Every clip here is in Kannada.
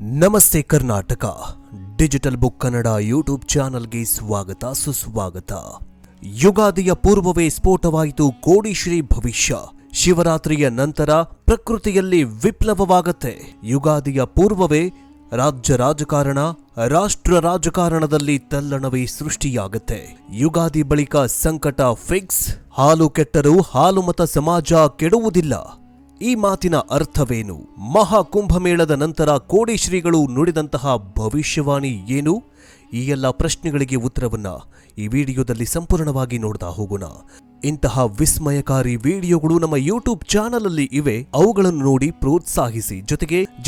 ನಮಸ್ತೆ Karnataka digital book Kannada YouTube ಚಾನಲ್ಗೆ ಸ್ವಾಗತ ಸುಸ್ವಾಗತ. ಯುಗಾದಿಯ ಪೂರ್ವವೇ ಸ್ಫೋಟವಾಯಿತು ಕೋಡಿಶ್ರೀ ಭವಿಷ್ಯ. ಶಿವರಾತ್ರಿಯ ನಂತರ ಪ್ರಕೃತಿಯಲ್ಲಿ ವಿಪ್ಲವವಾಗತ್ತೆ. ಯುಗಾದಿಯ ಪೂರ್ವವೇ ರಾಜ್ಯ ರಾಜಕಾರಣ, ರಾಷ್ಟ್ರ ರಾಜಕಾರಣದಲ್ಲಿ ತಲ್ಲಣವೇ ಸೃಷ್ಟಿಯಾಗತ್ತೆ. ಯುಗಾದಿ ಬಳಿಕ ಸಂಕಟ ಫಿಕ್ಸ್. ಹಾಲು ಕೆಟ್ಟರೂ ಹಾಲುಮತ ಸಮಾಜ ಕೆಡುವುದಿಲ್ಲ. ಈ ಮಾತಿನ ಅರ್ಥವೇನು? ಮಹಾಕುಂಭಮೇಳದ ನಂತರ ಕೋಡಿಶ್ರೀಗಳು ನುಡಿದಂತಹ ಭವಿಷ್ಯವಾಣಿ ಏನು? ಈ ಎಲ್ಲ ಪ್ರಶ್ನೆಗಳಿಗೆ ಉತ್ತರವನ್ನ ಈ ವಿಡಿಯೋದಲ್ಲಿ ಸಂಪೂರ್ಣವಾಗಿ ನೋಡ್ತಾ ಹೋಗೋಣ. ಇಂತಹ ವಿಸ್ಮಯಕಾರಿ ವಿಡಿಯೋಗಳು ನಮ್ಮ ಯೂಟ್ಯೂಬ್ ಚಾನಲ್ ಅಲ್ಲಿ ಇವೆ. ಅವುಗಳನ್ನು ನೋಡಿ ಪ್ರೋತ್ಸಾಹಿಸಿ.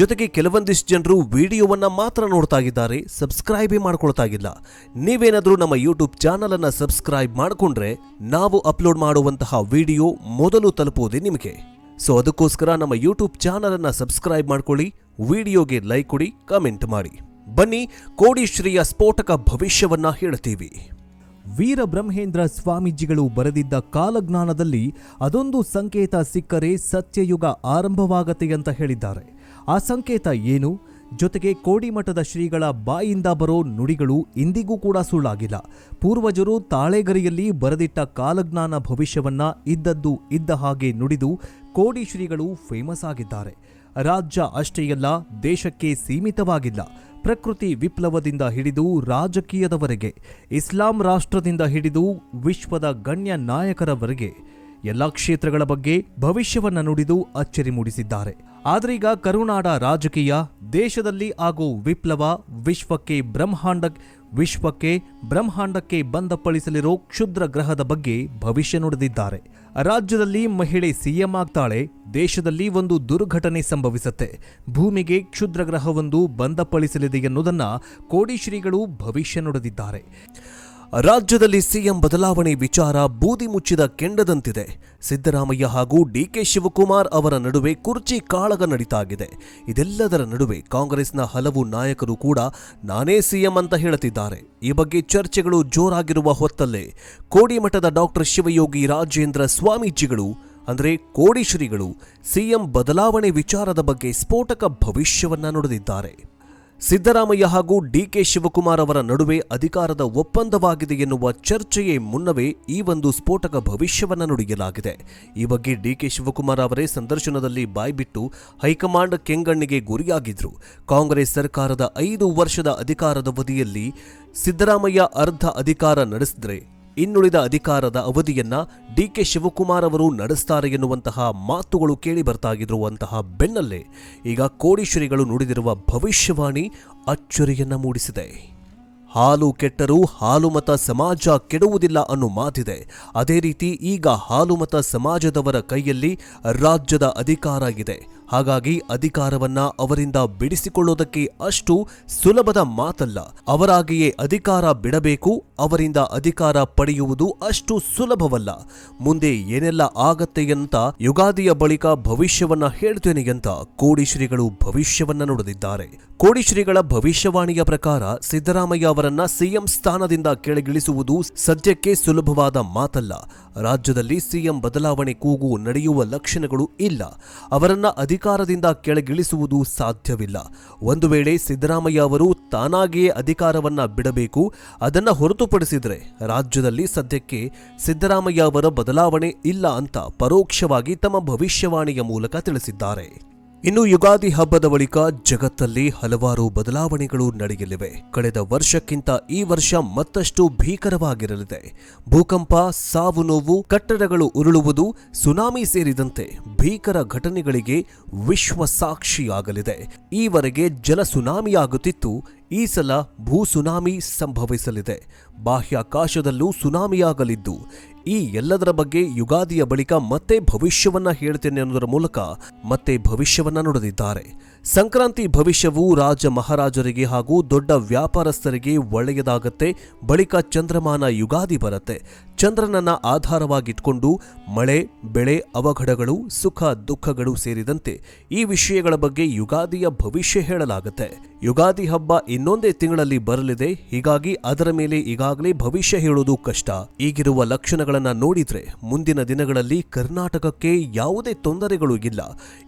ಜೊತೆಗೆ ಕೆಲವೊಂದಿಷ್ಟು ಜನರು ವಿಡಿಯೋವನ್ನ ಮಾತ್ರ ನೋಡ್ತಾ ಇದ್ದಾರೆ, ಸಬ್ಸ್ಕ್ರೈಬೇ ಮಾಡ್ಕೊಳ್ತಾ ಇಲ್ಲ. ನೀವೇನಾದ್ರೂ ನಮ್ಮ ಯೂಟ್ಯೂಬ್ ಚಾನಲ್ ಅನ್ನ ಸಬ್ಸ್ಕ್ರೈಬ್ ಮಾಡಿಕೊಂಡ್ರೆ ನಾವು ಅಪ್ಲೋಡ್ ಮಾಡುವಂತಹ ವಿಡಿಯೋ ಮೊದಲು ತಲುಪುವುದೇ ನಿಮಗೆ. ಸೊ ಅದಕ್ಕೋಸ್ಕರ ನಮ್ಮ ಯೂಟ್ಯೂಬ್ ಚಾನಲ್ ಅನ್ನ ಸಬ್ಸ್ಕ್ರೈಬ್ ಮಾಡ್ಕೊಳ್ಳಿ, ವಿಡಿಯೋಗೆ ಲೈಕ್ ಕೊಡಿ, ಕಮೆಂಟ್ ಮಾಡಿ. ಬನ್ನಿ ಕೋಡಿಶ್ರೀಯ ಸ್ಫೋಟಕ ಭವಿಷ್ಯವನ್ನ ಹೇಳ್ತೀವಿ. ವೀರಬ್ರಹ್ಮೇಂದ್ರ ಸ್ವಾಮೀಜಿಗಳು ಬರೆದಿದ್ದ ಕಾಲಜ್ಞಾನದಲ್ಲಿ ಅದೊಂದು ಸಂಕೇತ ಸಿಕ್ಕರೆ ಸತ್ಯಯುಗ ಆರಂಭವಾಗತ್ತೆ ಅಂತ ಹೇಳಿದ್ದಾರೆ. ಆ ಸಂಕೇತ ಏನು? ಜೊತೆಗೆ ಕೋಡಿಮಠದ ಶ್ರೀಗಳ ಬಾಯಿಂದ ಬರೋ ನುಡಿಗಳು ಇಂದಿಗೂ ಕೂಡ ಸುಳ್ಳಾಗಿಲ್ಲ. ಪೂರ್ವಜರು ತಾಳೆಗರಿಯಲ್ಲಿ ಬರೆದಿಟ್ಟ ಕಾಲಜ್ಞಾನ ಭವಿಷ್ಯವನ್ನ ಇದ್ದದ್ದು ಇದ್ದ ಹಾಗೆ ನುಡಿದು ಕೋಡಿಶ್ರೀಗಳು ಫೇಮಸ್ ಆಗಿದ್ದಾರೆ. ರಾಜ್ಯ ಅಷ್ಟೇ ಅಲ್ಲ, ದೇಶಕ್ಕೆ ಸೀಮಿತವಾಗಿಲ್ಲ. ಪ್ರಕೃತಿ ವಿಪ್ಲವದಿಂದ ಹಿಡಿದು ರಾಜಕೀಯದವರೆಗೆ, ಇಸ್ಲಾಂ ರಾಷ್ಟ್ರದಿಂದ ಹಿಡಿದು ವಿಶ್ವದ ಗಣ್ಯ ನಾಯಕರವರೆಗೆ ಎಲ್ಲ ಕ್ಷೇತ್ರಗಳ ಬಗ್ಗೆ ಭವಿಷ್ಯವನ್ನ ನುಡಿದು ಅಚ್ಚರಿ ಮೂಡಿಸಿದ್ದಾರೆ. ಆದ್ರೀಗ ಕರುನಾಡ ರಾಜಕೀಯ, ದೇಶದಲ್ಲಿ ಆಗೋ ವಿಪ್ಲವ, ವಿಶ್ವಕ್ಕೆ ಬ್ರಹ್ಮಾಂಡಕ್ಕೆ ಬಂದಪ್ಪಳಿಸಲಿರೋ ಕ್ಷುದ್ರ ಗ್ರಹದ ಬಗ್ಗೆ ಭವಿಷ್ಯ ನುಡಿದಿದ್ದಾರೆ. ರಾಜ್ಯದಲ್ಲಿ ಮಹಿಳೆ ಸಿಎಂ ಆಗ್ತಾಳೆ, ದೇಶದಲ್ಲಿ ಒಂದು ದುರ್ಘಟನೆ ಸಂಭವಿಸುತ್ತೆ, ಭೂಮಿಗೆ ಕ್ಷುದ್ರ ಗ್ರಹವೊಂದು ಬಂದಪ್ಪಳಿಸಲಿದೆ ಎನ್ನುವುದನ್ನ ಕೋಡಿಶ್ರೀಗಳು ಭವಿಷ್ಯ ನುಡಿದಿದ್ದಾರೆ. ರಾಜ್ಯದಲ್ಲಿ ಸಿಎಂ ಬದಲಾವಣೆ ವಿಚಾರ ಬೂದಿ ಮುಚ್ಚಿದ ಕೆಂಡದಂತಿದೆ. ಸಿದ್ದರಾಮಯ್ಯ ಹಾಗೂ ಡಿಕೆ ಶಿವಕುಮಾರ್ ಅವರ ನಡುವೆ ಕುರ್ಚಿ ಕಾಳಗ ನಡೀತಾಗಿದೆ. ಇದೆಲ್ಲದರ ನಡುವೆ ಕಾಂಗ್ರೆಸ್ನ ಹಲವು ನಾಯಕರು ಕೂಡ ನಾನೇ ಸಿಎಂ ಅಂತ ಹೇಳುತ್ತಿದ್ದಾರೆ. ಈ ಬಗ್ಗೆ ಚರ್ಚೆಗಳು ಜೋರಾಗಿರುವ ಹೊತ್ತಲ್ಲೇ ಕೋಡಿಮಠದ ಡಾಕ್ಟರ್ ಶಿವಯೋಗಿ ರಾಜೇಂದ್ರ ಸ್ವಾಮೀಜಿಗಳು ಅಂದರೆ ಕೋಡಿಶ್ರೀಗಳು ಸಿಎಂ ಬದಲಾವಣೆ ವಿಚಾರದ ಬಗ್ಗೆ ಸ್ಫೋಟಕ ಭವಿಷ್ಯವನ್ನ ನುಡಿದಿದ್ದಾರೆ. ಸಿದ್ದರಾಮಯ್ಯ ಹಾಗೂ ಡಿಕೆ ಶಿವಕುಮಾರ್ ಅವರ ನಡುವೆ ಅಧಿಕಾರದ ಒಪ್ಪಂದವಾಗಿದೆ ಎನ್ನುವ ಚರ್ಚೆಯೇ ಮುನ್ನವೇ ಈ ಒಂದು ಸ್ಫೋಟಕ ಭವಿಷ್ಯವನ್ನ ನುಡಿಯಲಾಗಿದೆ. ಈ ಬಗ್ಗೆ ಡಿಕೆ ಶಿವಕುಮಾರ್ ಅವರೇ ಸಂದರ್ಶನದಲ್ಲಿ ಬಾಯ್ಬಿಟ್ಟು ಹೈಕಮಾಂಡ್ ಕೆಂಗಣ್ಣಿಗೆ ಗುರಿಯಾಗಿದ್ರು. ಕಾಂಗ್ರೆಸ್ ಸರ್ಕಾರದ 5 ವರ್ಷದ ಅಧಿಕಾರದವಧಿಯಲ್ಲಿ ಸಿದ್ದರಾಮಯ್ಯ ಅರ್ಧ ಅಧಿಕಾರ ನಡೆಸಿದ್ರೆ ಇನ್ನುಳಿದ ಅಧಿಕಾರದ ಅವಧಿಯನ್ನ ಡಿಕೆ ಶಿವಕುಮಾರ್ ಅವರು ನಡೆಸ್ತಾರೆ ಎನ್ನುವಂತಹ ಮಾತುಗಳು ಕೇಳಿ ಬರ್ತಾಗಿರುವಂತಹ ಬೆನ್ನಲ್ಲೇ ಈಗ ಕೋಡಿಶ್ರೀಗಳು ನುಡಿದಿರುವ ಭವಿಷ್ಯವಾಣಿ ಅಚ್ಚರಿಯನ್ನ ಮೂಡಿಸಿದೆ. ಹಾಲು ಕೆಟ್ಟರೂ ಹಾಲುಮತ ಸಮಾಜ ಕೆಡುವುದಿಲ್ಲ ಅನ್ನೋ ಮಾತಿದೆ. ಅದೇ ರೀತಿ ಈಗ ಹಾಲುಮತ ಸಮಾಜದವರ ಕೈಯಲ್ಲಿ ರಾಜ್ಯದ ಅಧಿಕಾರ ಇದೆ. ಹಾಗಾಗಿ ಅಧಿಕಾರವನ್ನ ಅವರಿಂದ ಬಿಡಿಸಿಕೊಳ್ಳೋದಕ್ಕೆ ಅಷ್ಟು ಸುಲಭದ ಮಾತಲ್ಲ. ಅವರಾಗಿಯೇ ಅಧಿಕಾರ ಬಿಡಬೇಕು, ಅವರಿಂದ ಅಧಿಕಾರ ಪಡೆಯುವುದು ಅಷ್ಟು ಸುಲಭವಲ್ಲ. ಮುಂದೆ ಏನೆಲ್ಲ ಆಗತ್ತೆ ಅಂತ ಯುಗಾದಿಯ ಬಳಿಕ ಭವಿಷ್ಯವನ್ನ ಹೇಳ್ತೇನೆ ಅಂತ ಕೋಡಿಶ್ರೀಗಳು ಭವಿಷ್ಯವನ್ನ ನುಡಿದಿದ್ದಾರೆ. ಕೋಡಿಶ್ರೀಗಳ ಭವಿಷ್ಯವಾಣಿಯ ಪ್ರಕಾರ ಸಿದ್ದರಾಮಯ್ಯ ಅವರನ್ನ ಸಿಎಂ ಸ್ಥಾನದಿಂದ ಕೆಳಗಿಳಿಸುವುದು ಸದ್ಯಕ್ಕೆ ಸುಲಭವಾದ ಮಾತಲ್ಲ. ರಾಜ್ಯದಲ್ಲಿ ಸಿಎಂ ಬದಲಾವಣೆ ಕೂಗು ನಡೆಯುವ ಲಕ್ಷಣಗಳು ಇಲ್ಲ. ಅವರನ್ನ ಅಧಿಕಾರದಿಂದ ಕೆಳಗಿಳಿಸುವುದು ಸಾಧ್ಯವಿಲ್ಲ. ಒಂದು ವೇಳೆ ಸಿದ್ದರಾಮಯ್ಯ ಅವರು ತಾನಾಗಿಯೇ ಅಧಿಕಾರವನ್ನ ಬಿಡಬೇಕು, ಅದನ್ನ ಹೊರತುಪಡಿಸಿದರೆ ರಾಜ್ಯದಲ್ಲಿ ಸದ್ಯಕ್ಕೆ ಸಿದ್ದರಾಮಯ್ಯ ಅವರ ಬದಲಾವಣೆ ಇಲ್ಲ ಅಂತ ಪರೋಕ್ಷವಾಗಿ ತಮ್ಮ ಭವಿಷ್ಯವಾಣಿಯ ಮೂಲಕ ತಿಳಿಸಿದ್ದಾರೆ. ಇನ್ನು ಯುಗಾದಿ ಹಬ್ಬದ ಬಳಿಕ ಜಗತ್ತಲ್ಲಿ ಹಲವಾರು ಬದಲಾವಣೆಗಳು ನಡೆಯಲಿವೆ. ಕಳೆದ ವರ್ಷಕ್ಕಿಂತ ಈ ವರ್ಷ ಮತ್ತಷ್ಟು ಭೀಕರವಾಗಿರಲಿದೆ. ಭೂಕಂಪ, ಸಾವು ನೋವು, ಕಟ್ಟಡಗಳು ಉರುಳುವುದು, ಸುನಾಮಿ ಸೇರಿದಂತೆ ಭೀಕರ ಘಟನೆಗಳಿಗೆ ವಿಶ್ವ ಸಾಕ್ಷಿಯಾಗಲಿದೆ. ಈವರೆಗೆ ಜಲ ಸುನಾಮಿಯಾಗುತ್ತಿತ್ತು, ಈ ಸಲ ಭೂ ಸುನಾಮಿ ಸಂಭವಿಸಲಿದೆ. ಬಾಹ್ಯಾಕಾಶದಲ್ಲೂ ಸುನಾಮಿಯಾಗಲಿದ್ದು, ಈ ಎಲ್ಲದರ ಬಗ್ಗೆ ಯುಗಾದಿಯ ಬಳಿಕ ಮತ್ತೆ ಭವಿಷ್ಯವನ್ನ ಹೇಳ್ತೇನೆ ಅನ್ನೋದರ ಮೂಲಕ ಮತ್ತೆ ಭವಿಷ್ಯವನ್ನ ನುಡಿದಿದ್ದಾರೆ. ಸಂಕ್ರಾಂತಿ ಭವಿಷ್ಯವು ರಾಜ ಮಹಾರಾಜರಿಗೆ ಹಾಗೂ ದೊಡ್ಡ ವ್ಯಾಪಾರಸ್ಥರಿಗೆ ಒಳ್ಳೆಯದಾಗತ್ತೆ. ಬಳಿಕ ಚಂದ್ರಮಾನ ಯುಗಾದಿ ಬರುತ್ತೆ. ಚಂದ್ರನನ್ನ ಆಧಾರವಾಗಿಟ್ಕೊಂಡು ಮಳೆ, ಬೆಳೆ, ಅವಘಡಗಳು, ಸುಖ ದುಃಖಗಳು ಸೇರಿದಂತೆ ಈ ವಿಷಯಗಳ ಬಗ್ಗೆ ಯುಗಾದಿಯ ಭವಿಷ್ಯ ಹೇಳಲಾಗುತ್ತೆ. ಯುಗಾದಿ ಹಬ್ಬ ಇನ್ನೊಂದೇ ತಿಂಗಳಲ್ಲಿ ಬರಲಿದೆ. ಹೀಗಾಗಿ ಅದರ ಮೇಲೆ ಈಗಾಗಲೇ ಭವಿಷ್ಯ ಹೇಳೋದು ಕಷ್ಟ. ಈಗಿರುವ ಲಕ್ಷಣಗಳನ್ನ ನೋಡಿದ್ರೆ ಮುಂದಿನ ದಿನಗಳಲ್ಲಿ ಕರ್ನಾಟಕಕ್ಕೆ ಯಾವುದೇ ತೊಂದರೆಗಳು ಇಲ್ಲ.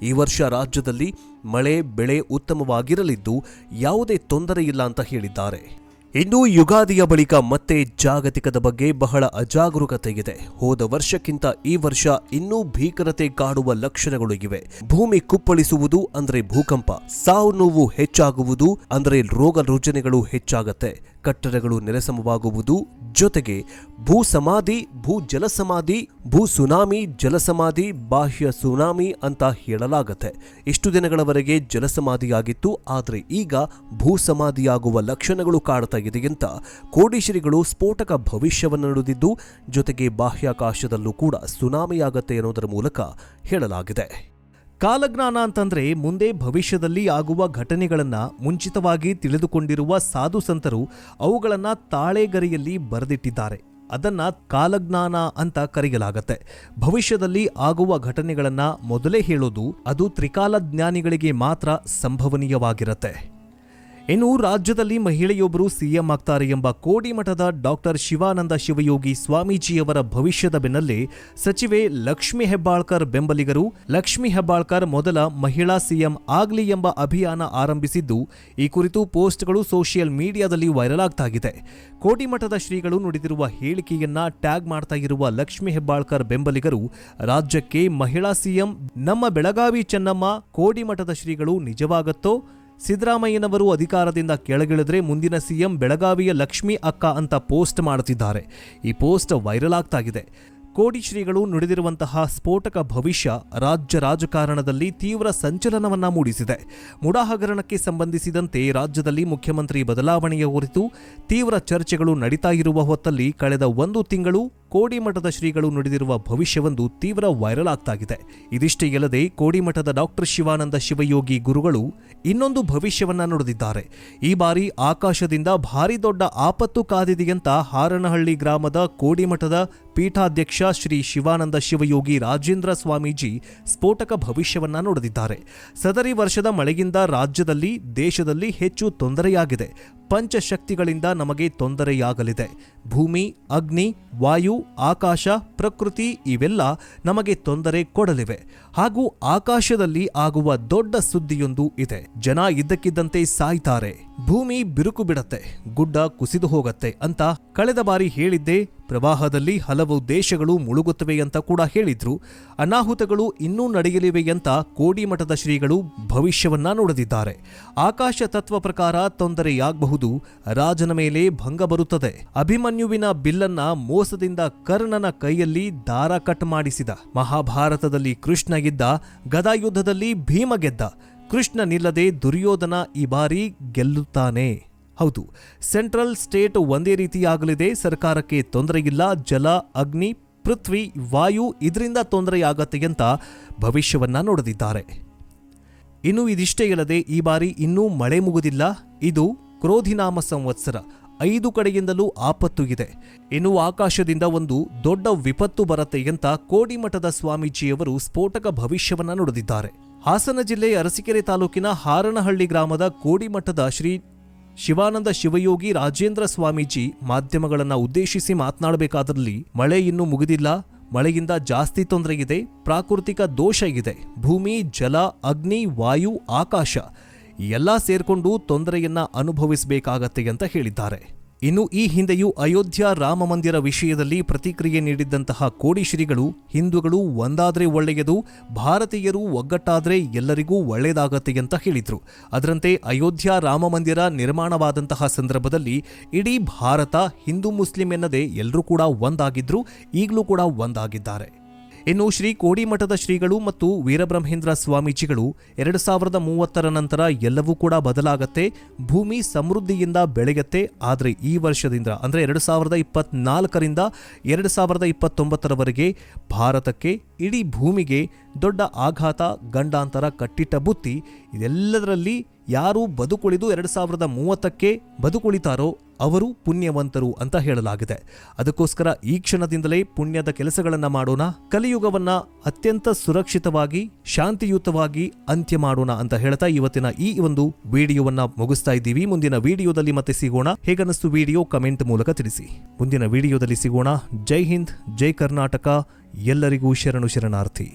ಈ ವರ್ಷ ರಾಜ್ಯದಲ್ಲಿ ಮಳೆ ಬೆಳೆ ಉತ್ತಮವಾಗಿರಲಿದ್ದು ಯಾವುದೇ ತೊಂದರೆ ಇಲ್ಲ ಅಂತ ಹೇಳಿದ್ದಾರೆ. ಇನ್ನು ಯುಗಾದಿಯ ಬಳಿಕ ಮತ್ತೆ ಜಾಗತಿಕದ ಬಗ್ಗೆ ಬಹಳ ಅಜಾಗರೂಕತೆ ಇದೆ. ಹೋದ ವರ್ಷಕ್ಕಿಂತ ಈ ವರ್ಷ ಇನ್ನೂ ಭೀಕರತೆ ಕಾಡುವ ಲಕ್ಷಣಗಳು ಇವೆ. ಭೂಮಿ ಕುಪ್ಪಳಿಸುವುದು ಅಂದ್ರೆ ಭೂಕಂಪ, ಸಾವು ನೋವು ಹೆಚ್ಚಾಗುವುದು ಅಂದ್ರೆ ರೋಗ ರುಜಿನಗಳು ಹೆಚ್ಚಾಗತ್ತೆ, ಕಟ್ಟಡಗಳು ನೆಲಸಮವಾಗುವುದು, ಜೊತೆಗೆ ಭೂ ಸಮಾಧಿ, ಭೂ ಜಲಸಮಾಧಿ, ಭೂ ಸುನಾಮಿ, ಜಲಸಮಾಧಿ, ಬಾಹ್ಯ ಸುನಾಮಿ ಅಂತ ಹೇಳಲಾಗತ್ತೆ. ಇಷ್ಟು ದಿನಗಳವರೆಗೆ ಜಲಸಮಾಧಿಯಾಗಿತ್ತು, ಆದರೆ ಈಗ ಭೂ ಸಮಾಧಿಯಾಗುವ ಲಕ್ಷಣಗಳು ಕಾಡ್ತಾ ಇದೆ ಅಂತ ಕೋಡಿಶ್ರೀಗಳು ಸ್ಫೋಟಕ ಭವಿಷ್ಯವನ್ನು ನುಡಿದಿದ್ದು, ಜೊತೆಗೆ ಬಾಹ್ಯಾಕಾಶದಲ್ಲೂ ಕೂಡ ಸುನಾಮಿಯಾಗತ್ತೆ ಅನ್ನೋದರ ಮೂಲಕ ಹೇಳಲಾಗಿದೆ. ಕಾಲಜ್ಞಾನ ಅಂತಂದ್ರೆ ಮುಂದೆ ಭವಿಷ್ಯದಲ್ಲಿ ಆಗುವ ಘಟನೆಗಳನ್ನ ಮುಂಚಿತವಾಗಿ ತಿಳಿದುಕೊಂಡಿರುವ ಸಾಧು ಸಂತರು ಅವುಗಳನ್ನ ತಾಳೆಗರಿಯಲ್ಲಿ ಬರೆದಿಟ್ಟಿದ್ದಾರೆ. ಅದನ್ನ ಕಾಲಜ್ಞಾನ ಅಂತ ಕರೆಯಲಾಗತ್ತೆ. ಭವಿಷ್ಯದಲ್ಲಿ ಆಗುವ ಘಟನೆಗಳನ್ನ ಮೊದಲೇ ಹೇಳೋದು ಅದು ತ್ರಿಕಾಲಜ್ಞಾನಿಗಳಿಗೆ ಮಾತ್ರ ಸಂಭವನೀಯವಾಗಿರತ್ತೆ. ಇನ್ನು ರಾಜ್ಯದಲ್ಲಿ ಮಹಿಳೆಯೊಬ್ಬರು ಸಿಎಂ ಆಗ್ತಾರೆ ಎಂಬ ಕೋಡಿಮಠದ ಡಾಕ್ಟರ್ ಶಿವಾನಂದ ಶಿವಯೋಗಿ ಸ್ವಾಮೀಜಿಯವರ ಭವಿಷ್ಯದ ಬೆನ್ನಲ್ಲೇ ಸಚಿವೆ ಲಕ್ಷ್ಮೀ ಹೆಬ್ಬಾಳ್ಕರ್ ಬೆಂಬಲಿಗರು ಲಕ್ಷ್ಮೀ ಹೆಬ್ಬಾಳ್ಕರ್ ಮೊದಲ ಮಹಿಳಾ ಸಿಎಂ ಆಗ್ಲಿ ಎಂಬ ಅಭಿಯಾನ ಆರಂಭಿಸಿದ್ದು, ಈ ಕುರಿತು ಪೋಸ್ಟ್ಗಳು ಸೋಷಿಯಲ್ ಮೀಡಿಯಾದಲ್ಲಿ ವೈರಲ್ ಆಗ್ತಾಗಿದೆ. ಕೋಡಿಮಠದ ಶ್ರೀಗಳು ನುಡಿದಿರುವ ಹೇಳಿಕೆಯನ್ನ ಟ್ಯಾಗ್ ಮಾಡ್ತಾ ಇರುವ ಲಕ್ಷ್ಮೀ ಹೆಬ್ಬಾಳ್ಕರ್ ಬೆಂಬಲಿಗರು ರಾಜ್ಯಕ್ಕೆ ಮಹಿಳಾ ಸಿಎಂ ನಮ್ಮ ಬೆಳಗಾವಿ ಚೆನ್ನಮ್ಮ, ಕೋಡಿಮಠದ ಶ್ರೀಗಳು ನಿಜವಾಗತ್ತೋ, ಸಿದ್ದರಾಮಯ್ಯನವರು ಅಧಿಕಾರದಿಂದ ಕೆಳಗಿಳಿದ್ರೆ ಮುಂದಿನ ಸಿಎಂ ಬೆಳಗಾವಿಯ ಲಕ್ಷ್ಮೀ ಅಕ್ಕ ಅಂತ ಪೋಸ್ಟ್ ಮಾಡುತ್ತಿದ್ದಾರೆ. ಈ ಪೋಸ್ಟ್ ವೈರಲ್ ಆಗ್ತಾಗಿದೆ. ಕೋಡಿ ಶ್ರೀಗಳು ನುಡಿದಿರುವಂತಹ ಸ್ಫೋಟಕ ಭವಿಷ್ಯ ರಾಜ್ಯ ರಾಜಕಾರಣದಲ್ಲಿ ತೀವ್ರ ಸಂಚಲನವನ್ನ ಮೂಡಿಸಿದೆ. ಮುಡಾ ಹಗರಣಕ್ಕೆ ಸಂಬಂಧಿಸಿದಂತೆ ರಾಜ್ಯದಲ್ಲಿ ಮುಖ್ಯಮಂತ್ರಿ ಬದಲಾವಣೆಯ ಕುರಿತು ತೀವ್ರ ಚರ್ಚೆಗಳು ನಡೀತಾ ಇರುವ ಹೊತ್ತಲ್ಲಿ ಕಳೆದ 1 ತಿಂಗಳು ಕೋಡಿಮಠದ ಶ್ರೀಗಳು ನುಡಿದಿರುವ ಭವಿಷ್ಯವೊಂದು ತೀವ್ರ ವೈರಲ್ ಆಗ್ತಾಗಿದೆ. ಇದಿಷ್ಟೇ ಅಲ್ಲದೆ ಕೋಡಿಮಠದ ಡಾಕ್ಟರ್ ಶಿವಾನಂದ ಶಿವಯೋಗಿ ಗುರುಗಳು ಇನ್ನೊಂದು ಭವಿಷ್ಯವನ್ನ ನುಡಿದಿದ್ದಾರೆ. ಈ ಬಾರಿ ಆಕಾಶದಿಂದ ಭಾರಿ ದೊಡ್ಡ ಆಪತ್ತು ಕಾದಿದೆಯಂತ ಹಾರನಹಳ್ಳಿ ಗ್ರಾಮದ ಕೋಡಿಮಠದ ಪೀಠಾಧ್ಯಕ್ಷ ಶ್ರೀ ಶಿವಾನಂದ ಶಿವಯೋಗಿ ರಾಜೇಂದ್ರ ಸ್ವಾಮೀಜಿ ಸ್ಫೋಟಕ ಭವಿಷ್ಯವನ್ನ ನುಡಿದಿದ್ದಾರೆ. ಸದರಿ ವರ್ಷದ ಮಳೆಯಿಂದ ರಾಜ್ಯದಲ್ಲಿ ದೇಶದಲ್ಲಿ ಹೆಚ್ಚು ತೊಂದರೆಯಾಗಿದೆ. ಪಂಚಶಕ್ತಿಗಳಿಂದ ನಮಗೆ ತೊಂದರೆಯಾಗಲಿದೆ. ಭೂಮಿ, ಅಗ್ನಿ, ವಾಯು, ಆಕಾಶ, ಪ್ರಕೃತಿ ಇವೆಲ್ಲ ನಮಗೆ ತೊಂದರೆ ಕೊಡಲಿವೆ. ಹಾಗೂ ಆಕಾಶದಲ್ಲಿ ಆಗುವ ದೊಡ್ಡ ಸುದ್ದಿಯೊಂದು ಇದೆ. ಜನ ಇದ್ದಕ್ಕಿದ್ದಂತೆ ಸಾಯ್ತಾರೆ, ಭೂಮಿ ಬಿರುಕು ಬಿಡತ್ತೆ, ಗುಡ್ಡ ಕುಸಿದು ಹೋಗತ್ತೆ ಅಂತ ಕಳೆದ ಬಾರಿ ಹೇಳಿದ್ದೆ. ಪ್ರವಾಹದಲ್ಲಿ ಹಲವು ದೇಶಗಳು ಮುಳುಗುತ್ತವೆ ಅಂತ ಕೂಡ ಹೇಳಿದ್ರು. ಅನಾಹುತಗಳು ಇನ್ನೂ ನಡೆಯಲಿವೆ ಅಂತ ಕೋಡಿಮಠದ ಶ್ರೀಗಳು ಭವಿಷ್ಯವನ್ನ ನುಡಿದಿದ್ದಾರೆ. ಆಕಾಶ ತತ್ವ ಪ್ರಕಾರ ತೊಂದರೆಯಾಗಬಹುದು, ರಾಜನ ಮೇಲೆ ಭಂಗ ಬರುತ್ತದೆ. ಅಭಿಮನ್ಯುವಿನ ಬಿಲ್ಲನ್ನ ಮೋಸದಿಂದ ಕರ್ಣನ ಕೈಯಲ್ಲಿ ದಾರ ಕಟ್ ಮಾಡಿಸಿದ. ಮಹಾಭಾರತದಲ್ಲಿ ಕೃಷ್ಣ ಗೆದ್ದ, ಗದಾಯುದ್ಧದಲ್ಲಿ ಭೀಮ ಗೆದ್ದ. ಕೃಷ್ಣ ನಿಲ್ಲದೆ ದುರ್ಯೋಧನ ಈ ಬಾರಿ ಗೆಲ್ಲುತ್ತಾನೆ. ಹೌದು, ಸೆಂಟ್ರಲ್ ಸ್ಟೇಟ್ ಒಂದೇ ರೀತಿಯಾಗಲಿದೆ. ಸರ್ಕಾರಕ್ಕೆ ತೊಂದರೆಯಿಲ್ಲ. ಜಲ, ಅಗ್ನಿ, ಪೃಥ್ವಿ, ವಾಯು ಇದರಿಂದ ತೊಂದರೆಯಾಗತ್ತೆ ಅಂತ ಭವಿಷ್ಯವನ್ನ ನುಡಿದಿದ್ದಾರೆ. ಇನ್ನು ಇದಿಷ್ಟೇ ಅಲ್ಲದೆ ಈ ಬಾರಿ ಇನ್ನೂ ಮಳೆ ಮುಗುದಿಲ್ಲ. ಇದು ಕ್ರೋಧಿನಾಮ ಸಂವತ್ಸರ. 5 ಕಡೆಯಿಂದಲೂ ಆಪತ್ತು ಇದೆ. ಇನ್ನು ಆಕಾಶದಿಂದ ಒಂದು ದೊಡ್ಡ ವಿಪತ್ತು ಬರತ್ತೆ ಅಂತ ಕೋಡಿಮಠದ ಸ್ವಾಮೀಜಿಯವರು ಸ್ಫೋಟಕ ಭವಿಷ್ಯವನ್ನ ನುಡಿದಿದ್ದಾರೆ. ಹಾಸನ ಜಿಲ್ಲೆ ಅರಸೀಕೆರೆ ತಾಲೂಕಿನ ಹಾರನಹಳ್ಳಿ ಗ್ರಾಮದ ಕೋಡಿಮಠದ ಶ್ರೀ ಶಿವಾನಂದ ಶಿವಯೋಗಿ ರಾಜೇಂದ್ರ ಸ್ವಾಮೀಜಿ ಮಾಧ್ಯಮಗಳನ್ನ ಉದ್ದೇಶಿಸಿ ಮಾತನಾಡಬೇಕಾದಲ್ಲಿ ಮಳೆ ಇನ್ನೂ ಮುಗಿದಿಲ್ಲ, ಮಳೆಯಿಂದ ಜಾಸ್ತಿ ತೊಂದರೆ ಇದೆ, ಪ್ರಾಕೃತಿಕ ದೋಷ ಇದೆ, ಭೂಮಿ, ಜಲ, ಅಗ್ನಿ, ವಾಯು, ಆಕಾಶ ಎಲ್ಲ ಸೇರ್ಕೊಂಡು ತೊಂದರೆಯನ್ನ ಅನುಭವಿಸಬೇಕಾಗತ್ತೆ ಅಂತ ಹೇಳಿದ್ದಾರೆ. ಇನ್ನು ಈ ಹಿಂದೆಯೂ ಅಯೋಧ್ಯ ರಾಮ ಮಂದಿರ ವಿಷಯದಲ್ಲಿ ಪ್ರತಿಕ್ರಿಯೆ ನೀಡಿದ್ದಂತಹ ಕೋಡಿ ಶ್ರೀಗಳು ಹಿಂದೂಗಳು ಒಂದಾದ್ರೆ ಒಳ್ಳೆಯದು, ಭಾರತೀಯರು ಒಗ್ಗಟ್ಟಾದ್ರೆ ಎಲ್ಲರಿಗೂ ಒಳ್ಳೆಯದಾಗತ್ತೆ ಅಂತ ಹೇಳಿದ್ರು. ಅದರಂತೆ ಅಯೋಧ್ಯ ರಾಮ ಮಂದಿರ ನಿರ್ಮಾಣವಾದಂತಹ ಸಂದರ್ಭದಲ್ಲಿ ಇಡೀ ಭಾರತ ಹಿಂದೂ ಮುಸ್ಲಿಂ ಎನ್ನದೇ ಎಲ್ಲರೂ ಕೂಡ ಒಂದಾಗಿದ್ರು, ಈಗಲೂ ಕೂಡ ಒಂದಾಗಿದ್ದಾರೆ. ಇನ್ನು ಶ್ರೀ ಕೋಡಿಮಠದ ಶ್ರೀಗಳು ಮತ್ತು ವೀರಬ್ರಹ್ಮೇಂದ್ರ ಸ್ವಾಮೀಜಿಗಳು 2030 ನಂತರ ಎಲ್ಲವೂ ಕೂಡ ಬದಲಾಗತ್ತೆ, ಭೂಮಿ ಸಮೃದ್ಧಿಯಿಂದ ಬೆಳೆಯತ್ತೆ. ಆದರೆ ಈ ವರ್ಷದಿಂದ ಅಂದರೆ 2024ರಿಂದ 2029ರವರೆಗೆ ಭಾರತಕ್ಕೆ, ಇಡೀ ಭೂಮಿಗೆ ದೊಡ್ಡ ಆಘಾತ, ಗಂಡಾಂತರ ಕಟ್ಟಿಟ್ಟ ಬುತ್ತಿ ಇದೆಲ್ಲದರಲ್ಲಿ ಯಾರು ಬದುಕುಳಿದು 2030ಕ್ಕೆ ಬದುಕುಳಿತಾರೋ ಅವರು ಪುಣ್ಯವಂತರು ಅಂತ ಹೇಳಲಾಗಿದೆ. ಅದಕ್ಕೋಸ್ಕರ ಈ ಕ್ಷಣದಿಂದಲೇ ಪುಣ್ಯದ ಕೆಲಸಗಳನ್ನ ಮಾಡೋಣ, ಕಲಿಯುಗವನ್ನ ಅತ್ಯಂತ ಸುರಕ್ಷಿತವಾಗಿ ಶಾಂತಿಯುತವಾಗಿ ಅಂತ್ಯ ಮಾಡೋಣ ಅಂತ ಹೇಳ್ತಾ ಇವತ್ತಿನ ಈ ಒಂದು ವಿಡಿಯೋವನ್ನ ಮುಗಿಸ್ತಾ ಇದ್ದೀವಿ. ಮುಂದಿನ ವಿಡಿಯೋದಲ್ಲಿ ಮತ್ತೆ ಸಿಗೋಣ. ಹೇಗನ್ನಿಸ್ತು ವಿಡಿಯೋ ಕಮೆಂಟ್ ಮೂಲಕ ತಿಳಿಸಿ. ಮುಂದಿನ ವಿಡಿಯೋದಲ್ಲಿ ಸಿಗೋಣ. ಜೈ ಹಿಂದ್, ಜೈ ಕರ್ನಾಟಕ. ಎಲ್ಲರಿಗೂ ಶರಣು ಶರಣಾರ್ಥಿ.